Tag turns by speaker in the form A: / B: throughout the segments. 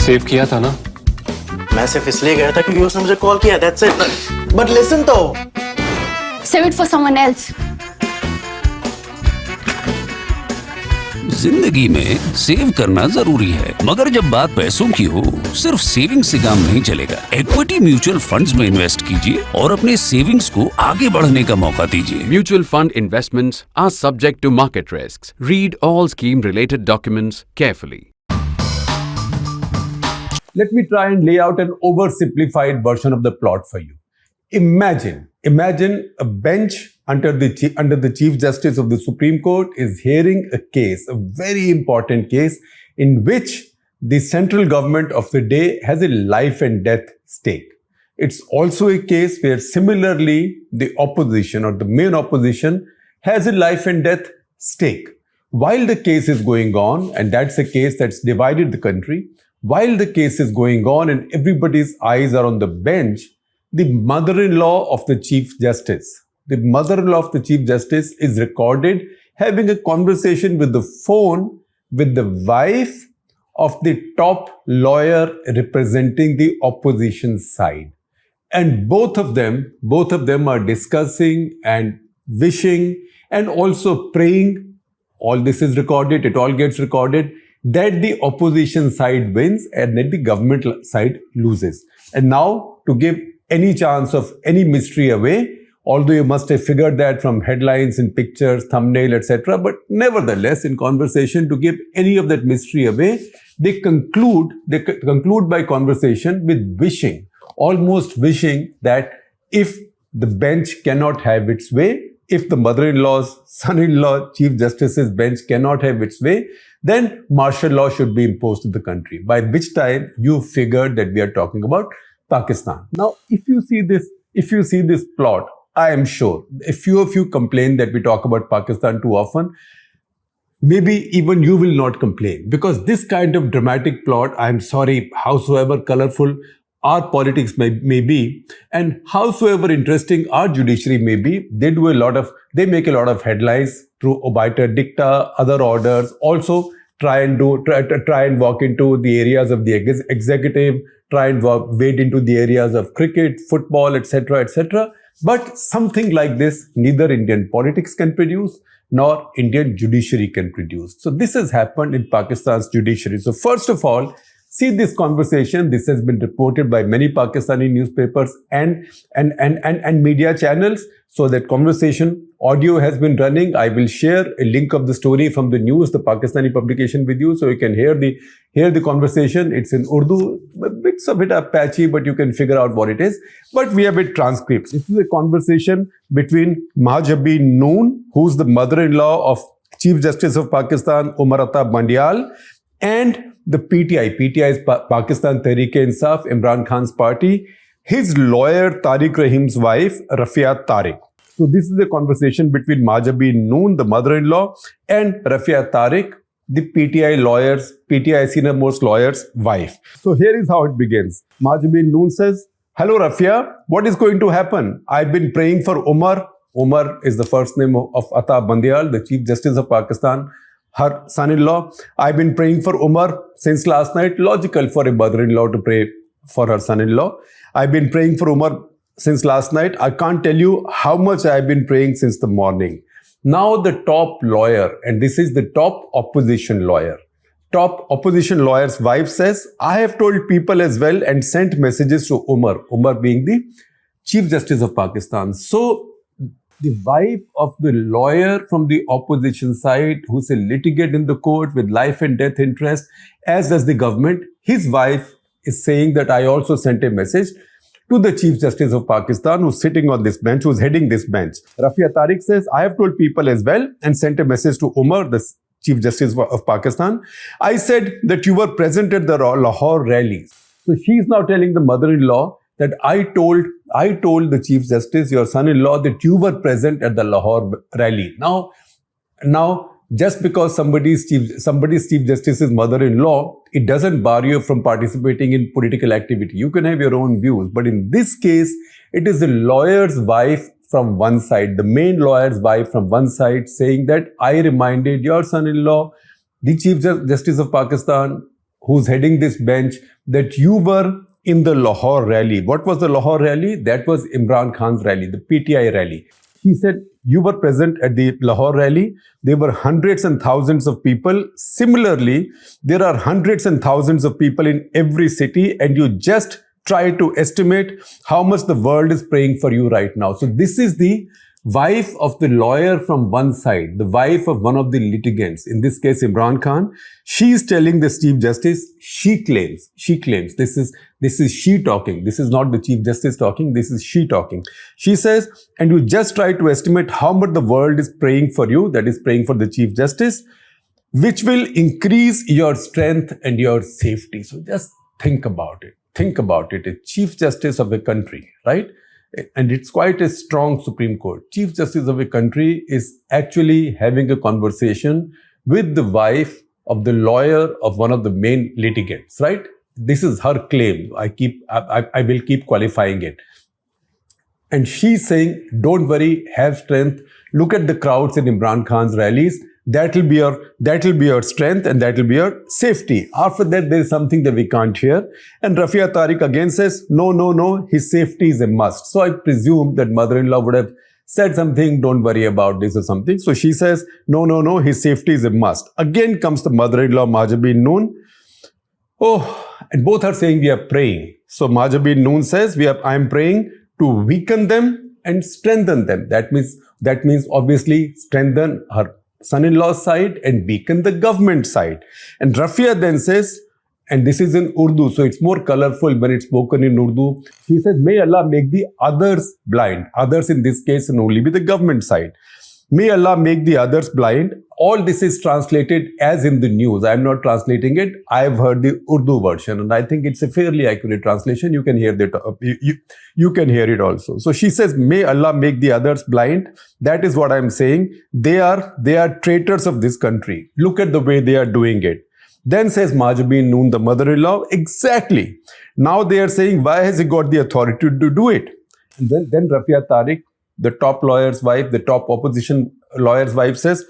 A: Save किया था ना?
B: मैं सिर्फ इसलिए गया था क्योंकि उसने मुझे कॉल किया, that's it. But listen तो.
C: Save it for someone else.
D: जिंदगी में सेव करना जरूरी है, मगर जब बात पैसों की हो, सिर्फ सेविंग से काम नहीं चलेगा। इक्विटी म्यूचुअल फंड्स में इन्वेस्ट कीजिए और अपने सेविंग्स को आगे बढ़ने का मौका दीजिए।
E: Mutual fund investments are subject to market risks. Read all scheme-related documents carefully.
F: Let me try and lay out an oversimplified version of the plot for you. Imagine a bench under the Chief Justice of the Supreme Court is hearing a case, a very important case, in which the central government of the day has a life and death stake. It's also a case where similarly the opposition or the main opposition has a life and death stake. While the case is going on, and that's a case that's divided the country, while the case is going on and everybody's eyes are on the bench, the mother-in-law of the Chief Justice is recorded having a conversation with the phone with the wife of the top lawyer representing the opposition side. And both of them are discussing and wishing and also praying. All this is recorded, it all gets recorded, that the opposition side wins and that the government side loses. And now, to give any chance of any mystery away, although you must have figured that from headlines and pictures, thumbnail, etc., but nevertheless, in conversation, to give any of that mystery away, they conclude by conversation with wishing, almost wishing that if the bench cannot have its way, if the mother-in-law's son-in-law Chief Justice's bench cannot have its way, then martial law should be imposed in the country. By which time you figured that we are talking about Pakistan. Now, if you see this plot, I am sure a few of you complain that we talk about Pakistan too often. Maybe even you will not complain, because this kind of dramatic plot, I am sorry, howsoever colorful our politics may be, and howsoever interesting our judiciary may be, they make a lot of headlines through obiter dicta, other orders, also try and walk into the areas of the executive, try and wade into the areas of cricket, football, etc., etc. But something like this, neither Indian politics can produce, nor Indian judiciary can produce. So this has happened in Pakistan's judiciary. So first of all, see this conversation. This has been reported by many Pakistani newspapers and media channels. So that conversation audio has been running. I will share a link of the story from the news, the Pakistani publication, with you, so you can hear the conversation. It's in Urdu, bits of it are patchy, but you can figure out what it is. But we have it transcripts. This is a conversation between Mahajabi Noon, who's the mother-in-law of Chief Justice of Pakistan, Umar Ata Bandial, and the PTI. PTI is Pakistan Tehreek-e-Insaf, Imran Khan's party. His lawyer, Tariq Rahim's wife, Rafia Tariq. So this is a conversation between Mahajabi Noon, the mother-in-law, and Rafia Tariq, the PTI senior most lawyer's wife. So here is how it begins. Mahajabi Noon says, "Hello Rafia, what is going to happen? I've been praying for Umar." Umar is the first name of Ata Bandial, the Chief Justice of Pakistan, her son-in-law. "I've been praying for Umar since last night." Logical for a mother-in-law to pray for her son-in-law. "I've been praying for Umar since last night. I can't tell you how much I've been praying since the morning." Now the top lawyer, and this is the top opposition lawyer's wife says, "I have told people as well and sent messages to Umar being the Chief Justice of Pakistan." So the wife of the lawyer from the opposition side, who's a litigant in the court with life and death interest, as does the government, his wife is saying that I also sent a message to the Chief Justice of Pakistan, who's sitting on this bench, who's heading this bench. Rafia Tariq says, "I have told people as well and sent a message to Umar, the Chief Justice of Pakistan. I said that you were present at the Lahore rally." So she's now telling the mother-in-law that I told the Chief Justice, your son-in-law, that you were present at the Lahore rally. Now, just because somebody's Chief Justice's mother-in-law, it doesn't bar you from participating in political activity. You can have your own views. But in this case, it is the lawyer's wife from one side, the main lawyer's wife from one side, saying that I reminded your son-in-law, the Chief Justice of Pakistan, who's heading this bench, that you were in the Lahore rally. What was the Lahore rally? That was Imran Khan's rally, the PTI rally. He said, you were present at the Lahore rally. There were hundreds and thousands of people. Similarly, there are hundreds and thousands of people in every city, and you just try to estimate how much the world is praying for you right now. So this is the wife of the lawyer from one side, the wife of one of the litigants, in this case Imran Khan. She is telling the Chief Justice, she claims, this is she talking. This is not the Chief Justice talking, this is she talking. She says, and you just try to estimate how much the world is praying for you, that is praying for the Chief Justice, which will increase your strength and your safety. So just think about it. Think about it. A Chief Justice of a country, right? And it's quite a strong Supreme Court. Chief Justice of a country is actually having a conversation with the wife of the lawyer of one of the main litigants, right? This is her claim. I will keep qualifying it. And she's saying, don't worry, have strength. Look at the crowds in Imran Khan's rallies. That'll be your strength and that'll be your safety. After that, there is something that we can't hear. And Rafia Tariq again says, no, his safety is a must. So I presume that mother-in-law would have said something, don't worry about this or something. So she says, no, his safety is a must. Again comes the mother-in-law, Mahjabeen Noon. Oh, and both are saying we are praying. So Mahjabeen Noon says, I am praying to weaken them and strengthen them. That means obviously strengthen her son-in-law's side and weaken the government side. And Rafia then says, and this is in Urdu, so it's more colorful when it's spoken in Urdu. She says, may Allah make the others blind. Others in this case can only be the government side. May Allah make the others blind. All this is translated as in the news. I'm not translating it. I've heard the Urdu version, and I think it's a fairly accurate translation. You can hear that. You can hear it also. So she says, may Allah make the others blind. That is what I'm saying. They are traitors of this country. Look at the way they are doing it. Then says Mahjabeen Noon, the mother-in-law, exactly. Now they are saying, why has he got the authority to do it? And then Rafia Tariq, the top lawyer's wife, the top opposition lawyer's wife says,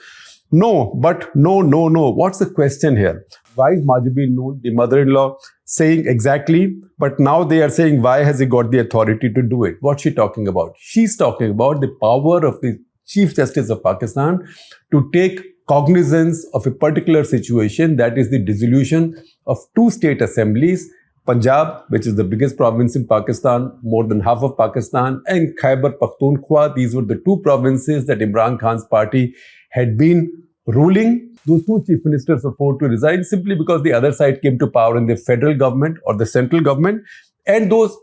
F: no. What's the question here? Why is Mahjabeen Noon, the mother-in-law, saying exactly, but now they are saying, why has he got the authority to do it? What's she talking about? She's talking about the power of the Chief Justice of Pakistan to take cognizance of a particular situation, that is the dissolution of two state assemblies, Punjab, which is the biggest province in Pakistan, more than half of Pakistan, and Khyber Pakhtunkhwa. These were the two provinces that Imran Khan's party had been ruling. Those two chief ministers were forced to resign simply because the other side came to power in the federal government or the central government. And those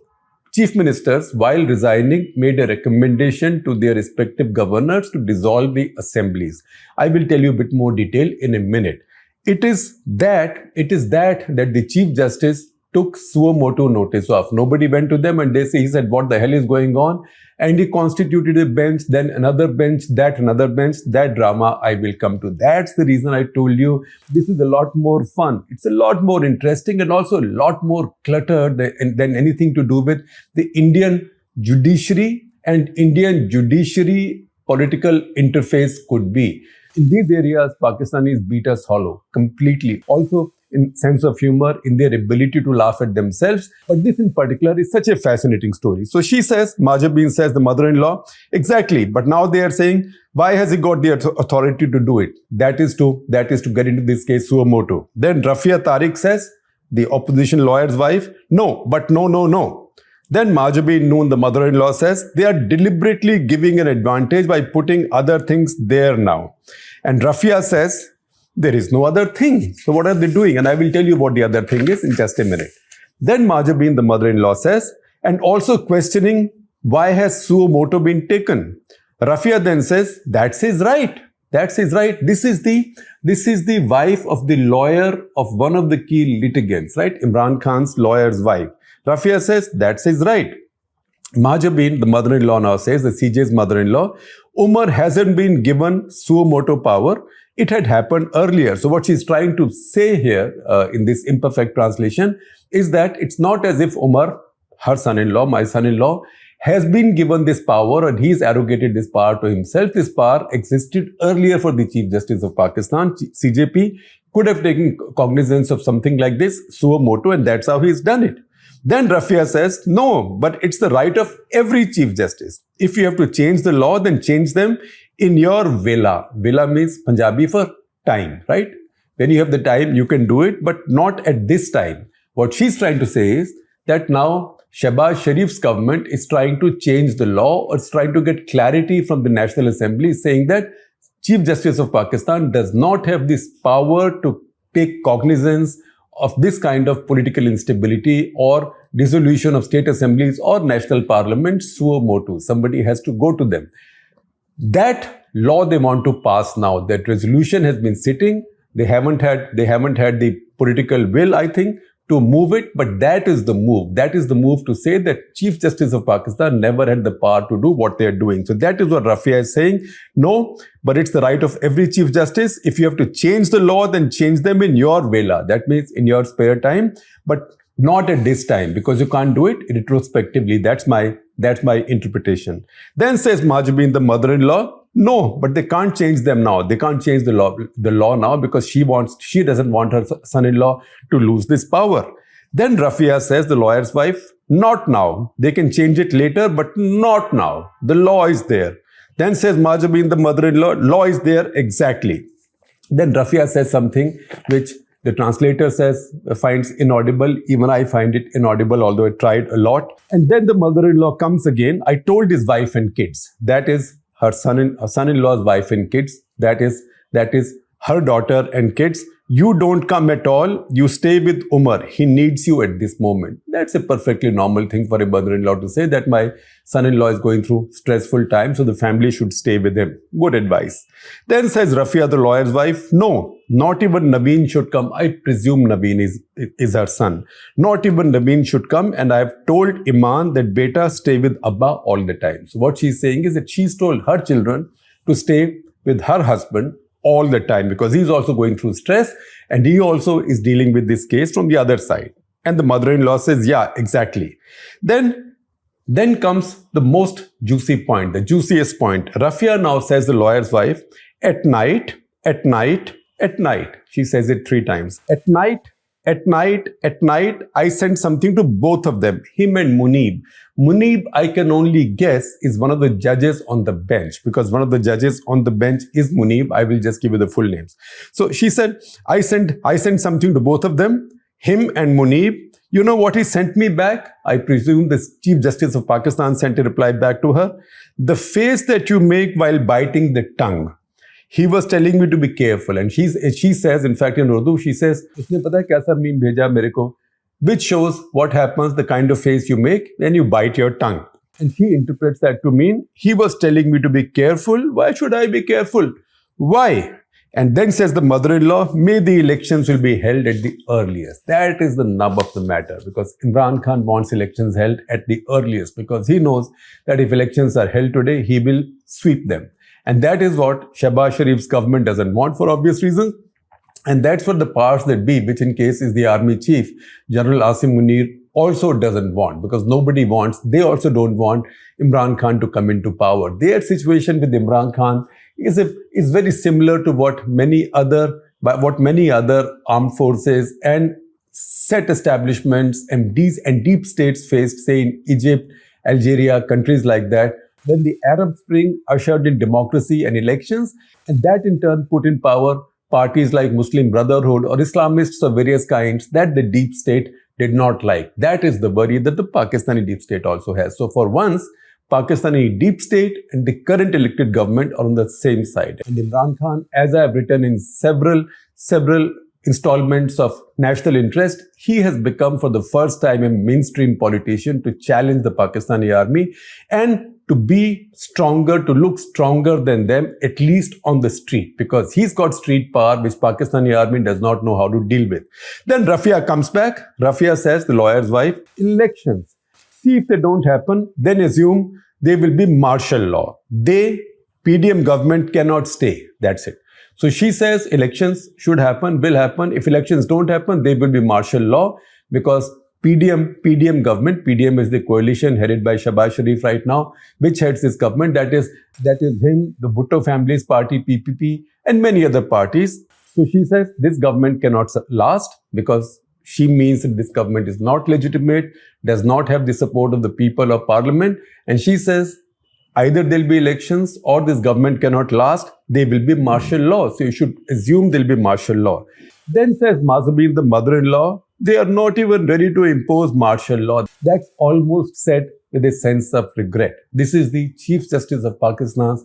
F: chief ministers, while resigning, made a recommendation to their respective governors to dissolve the assemblies. I will tell you a bit more detail in a minute. It is that the Chief Justice took suo motu notice of. Nobody went to them and he said, what the hell is going on? And he constituted a bench, then another bench, another bench, that drama I will come to. That's the reason I told you this is a lot more fun. It's a lot more interesting and also a lot more cluttered than anything to do with the Indian judiciary and Indian judiciary political interface could be. In these areas, Pakistanis beat us hollow completely. Also, in sense of humor, in their ability to laugh at themselves. But this in particular is such a fascinating story. So she says, Mahjabeen says, the mother-in-law, exactly. But now they are saying, why has he got the authority to do it? That is to get into this case suo motu. Then Rafia Tariq says, the opposition lawyer's wife, no. Then Mahjabeen Noon, the mother-in-law, says, they are deliberately giving an advantage by putting other things there now. And Rafia says, there is no other thing. So what are they doing? And I will tell you what the other thing is in just a minute. Then Mahjabeen, the mother-in-law, says, and also questioning, why has suo motu been taken? Rafia then says, that's his right. That's his right. This is the wife of the lawyer of one of the key litigants, right? Imran Khan's lawyer's wife. Rafia says, that's his right. Mahjabeen, the mother-in-law, now says, the CJ's mother-in-law, Umar hasn't been given suo motu power. It had happened earlier. So what she's trying to say here in this imperfect translation is that it's not as if Umar, her son-in-law, my son-in-law, has been given this power and he's arrogated this power to himself. This power existed earlier for the Chief Justice of Pakistan. CJP could have taken cognizance of something like this, suo motu, and that's how he's done it. Then Rafia says, no, but it's the right of every Chief Justice. If you have to change the law, then change them in your vela. Vela means Punjabi for time, right? When you have the time, you can do it, but not at this time. What she's trying to say is that now Shehbaz Sharif's government is trying to change the law or is trying to get clarity from the National Assembly saying that Chief Justice of Pakistan does not have this power to take cognizance of this kind of political instability or dissolution of state assemblies or national parliaments suo motu. Somebody has to go to them. That law they want to pass now, that resolution has been sitting. They haven't had the political will, I think, to move it, but that is the move. That is the move to say that Chief Justice of Pakistan never had the power to do what they are doing. So that is what Rafia is saying. No, but it's the right of every Chief Justice. If you have to change the law, then change them in your vela. That means in your spare time, but not at this time because you can't do it retrospectively. That's my interpretation. Then says Mahjabeen, the mother-in-law, no, but they can't change them now. They can't change the law now because she doesn't want her son-in-law to lose this power. Then Rafia says, the lawyer's wife, not now. They can change it later, but not now. The law is there. Then says Mahjabeen, the mother-in-law, law is there exactly. Then Rafia says something which the translator finds inaudible. Even I find it inaudible, although I tried a lot. And then the mother-in-law comes again. I told his wife and kids. That is her son-in-law's wife and kids. That is her daughter and kids. You don't come at all. You stay with Umar. He needs you at this moment. That's a perfectly normal thing for a mother-in-law to say, that my son-in-law is going through stressful times, so the family should stay with him. Good advice. Then says Rafia, the lawyer's wife, no, not even Naveen should come. I presume Naveen is her son. Not even Naveen should come. And I have told Iman that beta stay with Abba all the time. So what she's saying is that she's told her children to stay with her husband all the time because he's also going through stress and he also is dealing with this case from the other side. And the mother-in-law says, yeah, exactly. Then comes the most juicy point, the juiciest point. Rafia now says, the lawyer's wife, at night. She says it 3 times. At night, I sent something to both of them, him and Munib. Munib, I can only guess, is one of the judges on the bench because one of the judges on the bench is Munib. I will just give you the full names. So she said, I sent something to both of them, him and Munib. You know what he sent me back? I presume the Chief Justice of Pakistan sent a reply back to her. The face that you make while biting the tongue. He was telling me to be careful. And she says, in fact, in Urdu, she says, "Usne pata hai kaisa meme bheja mere ko?" Which shows what happens, the kind of face you make when you bite your tongue. And she interprets that to mean, he was telling me to be careful. Why should I be careful? Why? And then says the mother-in-law, may the elections will be held at the earliest. That is the nub of the matter because Imran Khan wants elections held at the earliest because he knows that if elections are held today, he will sweep them. And that is what Shehbaz Sharif's government doesn't want for obvious reasons. And that's what the powers that be, which in case is the army chief, General Asim Munir, also doesn't want because nobody wants, they also don't want Imran Khan to come into power. Their situation with Imran Khan is very similar to what many other armed forces and set establishments and deep states faced, say in Egypt, Algeria, countries like that. When the Arab Spring ushered in democracy and elections, and that in turn put in power parties like Muslim Brotherhood or Islamists of various kinds that the deep state did not like. That is the worry that the Pakistani deep state also has. So for once, Pakistani deep state and the current elected government are on the same side. And Imran Khan, as I have written in several installments of national interest, he has become for the first time a mainstream politician to challenge the Pakistani army and to be stronger, to look stronger than them, at least on the street, because he's got street power, which Pakistani army does not know how to deal with. Then Rafia comes back. Rafia says, the lawyer's wife, elections. See if they don't happen, then assume they will be martial law. PDM government cannot stay. That's it. So she says elections should happen, will happen. If elections don't happen, they will be martial law because PDM government. PDM is the coalition headed by Shahbaz Sharif right now, which heads this government. That is him, the Bhutto family's party, PPP, and many other parties. So she says this government cannot last because she means that this government is not legitimate, does not have the support of the people or parliament. And she says either there'll be elections or this government cannot last. There will be martial law. So you should assume there'll be martial law. Then says Mazhabin, the mother-in-law, they are not even ready to impose martial law. That's almost said with a sense of regret. This is the Chief Justice of Pakistan's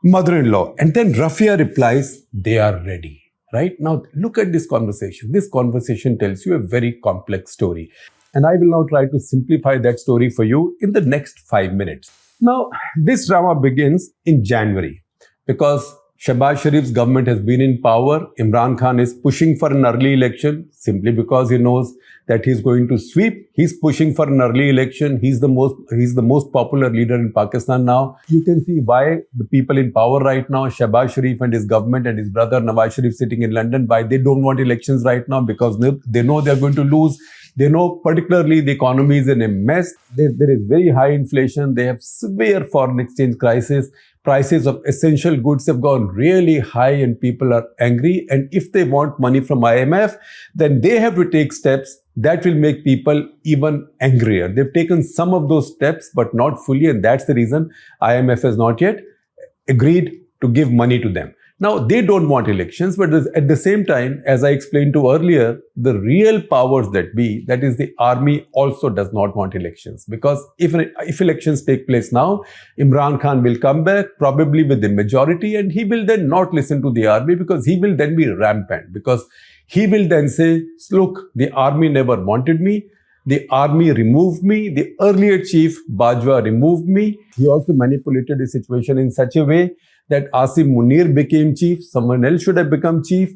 F: mother-in-law. And then Rafia replies, they are ready. Right? Now, look at this conversation. This conversation tells you a very complex story. And I will now try to simplify that story for you in the next 5 minutes. Now, this drama begins in January because Shahbaz Sharif's government has been in power. Imran Khan is pushing for an early election simply because he knows that he's going to sweep. He's pushing for an early election. He's the most popular leader in Pakistan now. You can see why the people in power right now, Shahbaz Sharif and his government and his brother Nawaz Sharif sitting in London, why they don't want elections right now, because they know they're going to lose. They know particularly the economy is in a mess. There is very high inflation. They have severe foreign exchange crisis. Prices of essential goods have gone really high and people are angry. And if they want money from IMF, then they have to take steps that will make people even angrier. They've taken some of those steps, but not fully. And that's the reason IMF has not yet agreed to give money to them. Now, they don't want elections, but at the same time, as I explained to earlier, the real powers that be, that is the army, also does not want elections. Because if elections take place now, Imran Khan will come back, probably with the majority, and he will then not listen to the army because he will then be rampant. Because he will then say, look, the army never wanted me. The army removed me. The earlier chief, Bajwa, removed me. He also manipulated the situation in such a way that Asim Munir became chief. Someone else should have become chief.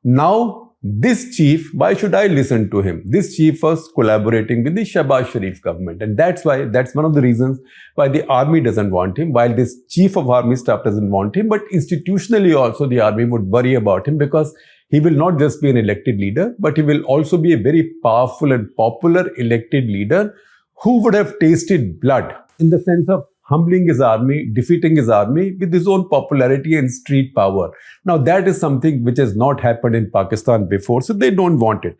F: Now, this chief, why should I listen to him? This chief was collaborating with the Shahbaz Sharif government. And that's one of the reasons why the army doesn't want him, while this chief of army staff doesn't want him. But institutionally also, the army would worry about him because he will not just be an elected leader, but he will also be a very powerful and popular elected leader who would have tasted blood in the sense of humbling his army, defeating his army with his own popularity and street power. Now, that is something which has not happened in Pakistan before, so they don't want it.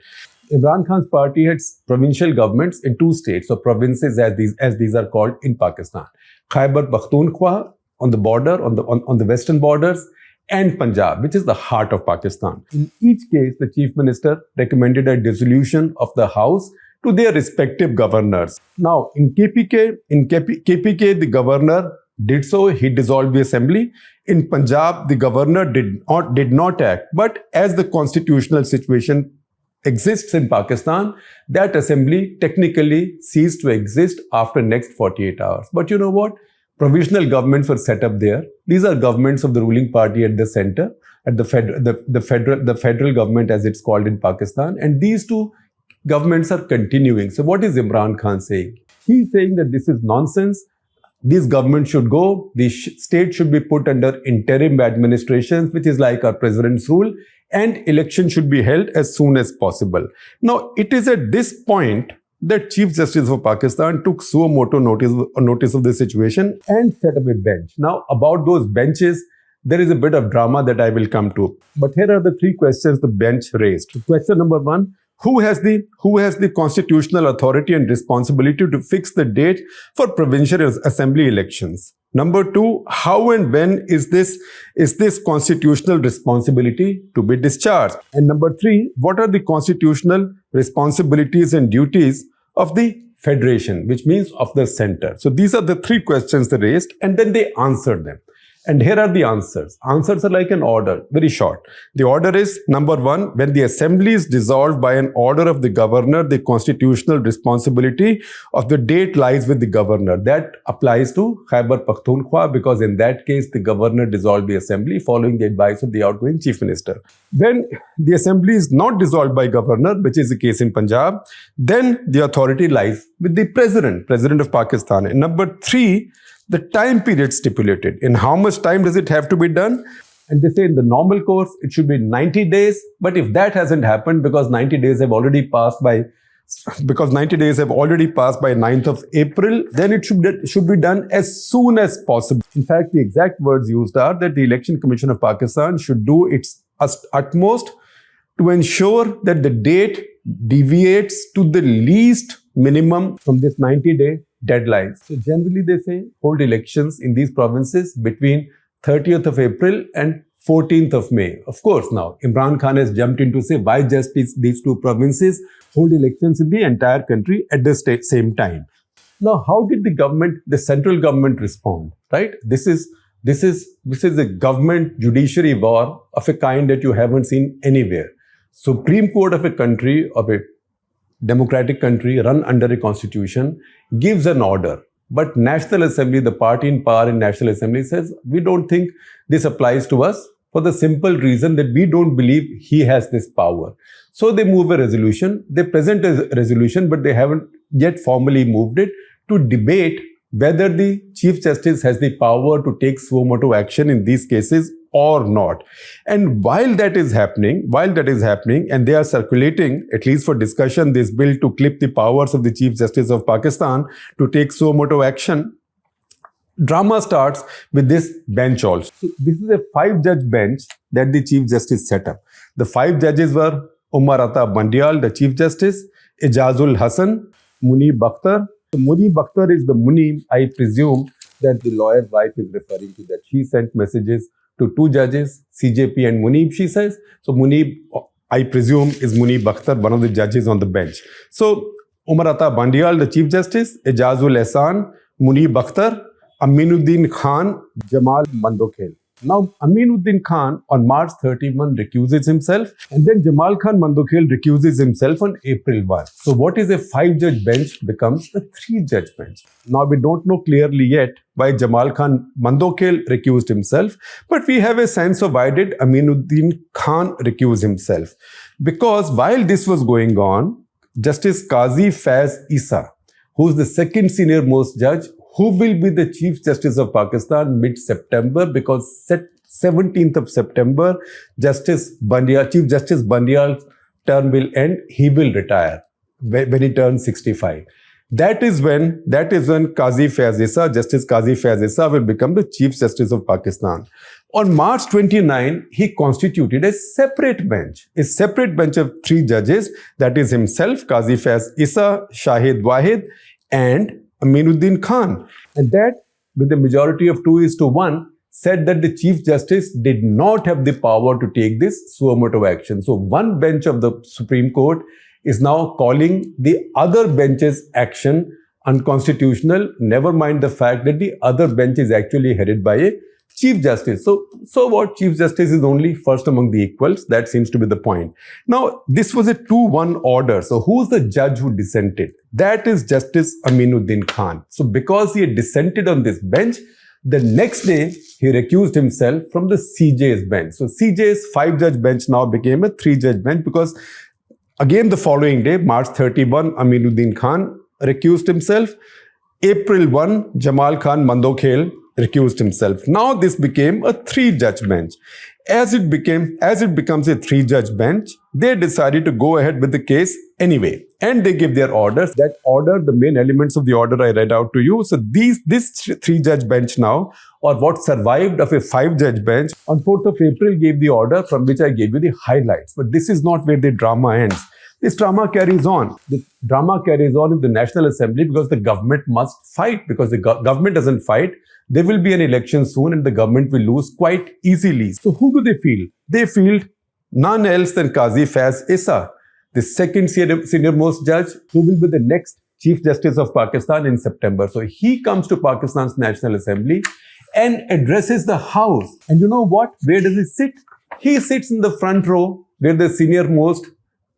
F: Imran Khan's party had provincial governments in 2 states, or provinces as these are called in Pakistan. Khyber Pakhtunkhwa on the border, on the western borders, and Punjab, which is the heart of Pakistan. In each case, the chief minister recommended a dissolution of the house to their respective governors. Now, in KPK, the governor did so. He dissolved the assembly. In Punjab, the governor did not act. But as the constitutional situation exists in Pakistan, that assembly technically ceased to exist after next 48 hours. But you know what? Provisional governments were set up there. These are governments of the ruling party at the center, at the federal government as it's called in Pakistan. And these two governments are continuing. So what is Imran Khan saying? He's saying that this is nonsense. These governments should go. The state should be put under interim administrations, which is like our president's rule, and election should be held as soon as possible. Now, it is at this point that Chief Justice of Pakistan took suo motu notice of the situation and set up a bench. Now, about those benches, there is a bit of drama that I will come to. But here are the 3 questions the bench raised. Question number 1. Who has the constitutional authority and responsibility to fix the date for provincial assembly elections? Number 2, how and when is this constitutional responsibility to be discharged? And number 3, what are the constitutional responsibilities and duties of the federation, which means of the center? So these are the 3 questions they raised, and then they answered them. And here are the answers. Answers are like an order, very short. The order is, number 1, when the assembly is dissolved by an order of the governor, the constitutional responsibility of the date lies with the governor. That applies to Khyber Pakhtunkhwa because in that case, the governor dissolved the assembly following the advice of the outgoing chief minister. When the assembly is not dissolved by governor, which is the case in Punjab, then the authority lies with the president of Pakistan. And number 3, the time period stipulated. In how much time does it have to be done? And they say in the normal course, it should be 90 days. But if that hasn't happened, because 90 days have already passed by because 90 days have already passed by 9th of April, then it should be done as soon as possible. In fact, the exact words used are that the Election Commission of Pakistan should do its utmost to ensure that the date deviates to the least minimum from this 90-day deadline. So generally they say hold elections in these provinces between 30th of April and 14th of May. Of course, now Imran Khan has jumped in to say why just these two provinces, hold elections in the entire country at the same time. Now, how did the central government respond? Right? This is a government judiciary war of a kind that you haven't seen anywhere. Supreme Court of a country, of a democratic country run under a constitution, gives an order. But National Assembly, the party in power in National Assembly, says, we don't think this applies to us for the simple reason that we don't believe he has this power. So they move a resolution. They present a resolution, but they haven't yet formally moved it to debate whether the Chief Justice has the power to take suo motu action in these cases or not. And while that is happening, and they are circulating, at least for discussion, this bill to clip the powers of the Chief Justice of Pakistan to take suo motu action, drama starts with this bench also. So this is a 5-judge bench that the Chief Justice set up. The 5 judges were Umar Ata Bandial, the Chief Justice, Ijazul Hasan, Munib Bakhtar. So Munib Bakhtar is the Munib, I presume, that the lawyer's wife is referring to, that she sent messages to 2 judges, CJP and Munib, she says. So Munib, I presume, is Munib Bakhtar, one of the judges on the bench. So Umar Ata Bandial, the Chief Justice, Ijazul Hasan, Munib Bakhtar, Aminuddin Khan, Jamal Mandokhel. Now, Aminuddin Khan on March 31 recuses himself, and then Jamal Khan Mandokhel recuses himself on April 1. So what is a 5-judge bench becomes a 3-judge bench. Now, we don't know clearly yet why Jamal Khan Mandokhel recused himself, but we have a sense of why did Aminuddin Khan recuse himself. Because while this was going on, Justice Qazi Faiz Issa, who is the second senior most judge, who will be the Chief Justice of Pakistan mid-September, because 17th of September, Chief Justice Bandial's term will end. He will retire when he turns 65. That is when Qazi Faiz Issa, Justice Qazi Faiz Issa, will become the Chief Justice of Pakistan. On March 29, he constituted a separate bench of 3 judges, that is himself, Qazi Faiz Issa, Shahid Wahid, and Aminuddin Khan. And that, with the majority of 2:1, said that the Chief Justice did not have the power to take this suo motu action. So one bench of the Supreme Court is now calling the other bench's action unconstitutional, never mind the fact that the other bench is actually headed by a Chief Justice. So what? Chief Justice is only first among the equals. That seems to be the point. Now, this was a 2-1 order. So who's the judge who dissented? That is Justice Aminuddin Khan. So because he had dissented on this bench, the next day he recused himself from the CJ's bench. So CJ's 5-judge bench now became a 3-judge bench, because again the following day, March 31, Aminuddin Khan recused himself. April 1, Jamal Khan Mandokhel recused himself. Now this became a 3-judge bench. As it becomes a 3-judge bench, they decided to go ahead with the case anyway. And they give their orders. That order, the main elements of the order I read out to you. So this 3-judge bench now, or what survived of a 5-judge bench, on 4th of April gave the order from which I gave you the highlights. But this is not where the drama ends. This drama carries on. The drama carries on in the National Assembly, because the government must fight. Because the government doesn't fight, there will be an election soon and the government will lose quite easily. So who do they field? They field none else than Qazi Faiz Issa, the second senior most judge, who will be the next Chief Justice of Pakistan in September. So he comes to Pakistan's National Assembly and addresses the House. And you know what? Where does he sit? He sits in the front row where the senior most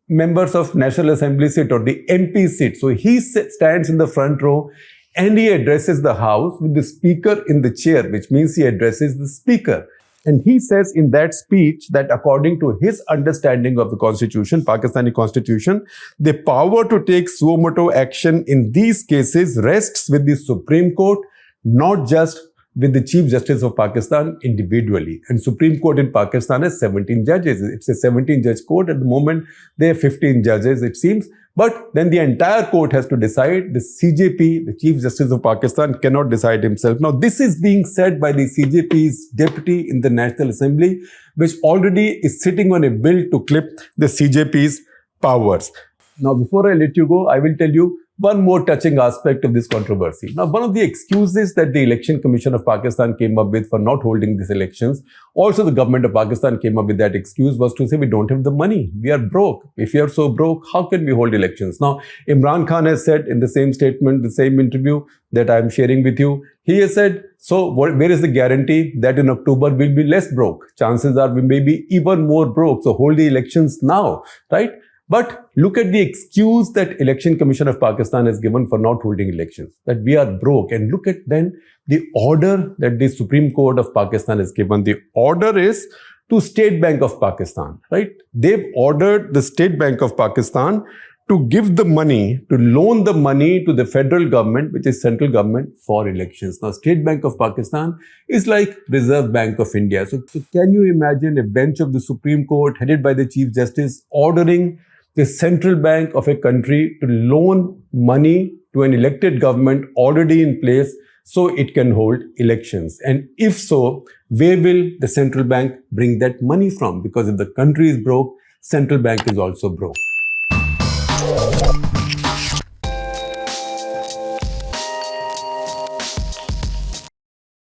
F: members of National Assembly sit, or the MP sit. So he stands in the front row and he addresses the House with the Speaker in the chair, which means he addresses the Speaker. And he says in that speech that according to his understanding of the Constitution, Pakistani Constitution, the power to take suo motu action in these cases rests with the Supreme Court, not just with the Chief Justice of Pakistan individually. And Supreme Court in Pakistan has 17 judges. It's a 17-judge court. At the moment, they have 15 judges, it seems. But then the entire court has to decide. The CJP, the Chief Justice of Pakistan, cannot decide himself. Now, this is being said by the CJP's deputy in the National Assembly, which already is sitting on a bill to clip the CJP's powers. Now, before I let you go, I will tell you one more touching aspect of this controversy. Now, one of the excuses that the Election Commission of Pakistan came up with for not holding these elections, also the government of Pakistan came up with that excuse, was to say we don't have the money. We are broke. If we are so broke, how can we hold elections? Now, Imran Khan has said in the same statement, the same interview that I am sharing with you, he has said, so where is the guarantee that in October we'll be less broke? Chances are we may be even more broke. So hold the elections now, right? But look at the excuse that Election Commission of Pakistan has given for not holding elections, that we are broke. And look at then the order that the Supreme Court of Pakistan has given. The order is to State Bank of Pakistan, right? They've ordered the State Bank of Pakistan to give the money, to loan the money to the federal government, which is central government, for elections. Now, State Bank of Pakistan is like Reserve Bank of India. So can you imagine a bench of the Supreme Court headed by the Chief Justice ordering the central bank of a country to loan money to an elected government already in place so it can hold elections? And if so, where will the central bank bring that money from? Because if the country is broke, central bank is also broke.